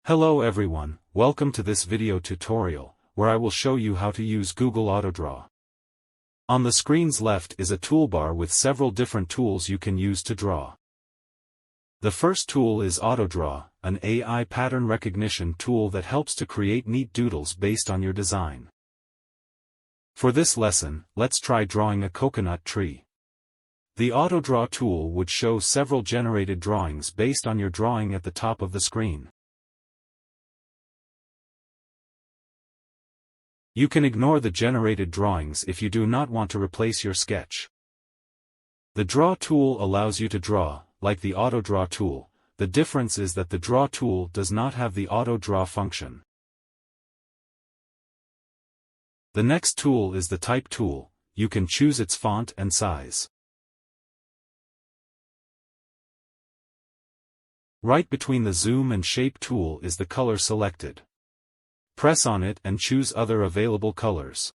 Hello everyone, welcome to this video tutorial, where I will show you how to use Google AutoDraw. On the screen's left is a toolbar with several different tools you can use to draw. The first tool is AutoDraw, an AI pattern recognition tool that helps to create neat doodles based on your design. For this lesson, let's try drawing a coconut tree. The AutoDraw tool would show several generated drawings based on your drawing at the top of the screen. You can ignore the generated drawings if you do not want to replace your sketch. The Draw tool allows you to draw, like the AutoDraw tool. The difference is that the Draw tool does not have the AutoDraw function. The next tool is the Type tool. You can choose its font and size. Right between the Zoom and Shape tool is the color selected. Press on it and choose other available colors.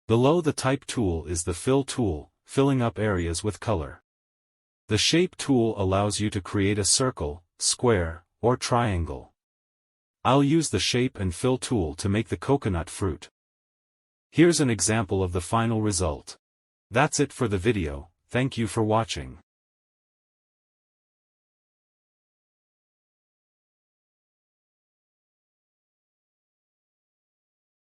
Below the Type tool is the Fill tool, filling up areas with color. The Shape tool allows you to create a circle, square, or triangle. I'll use the Shape and Fill tool to make the coconut fruit. Here's an example of the final result. That's it for the video, thank you for watching.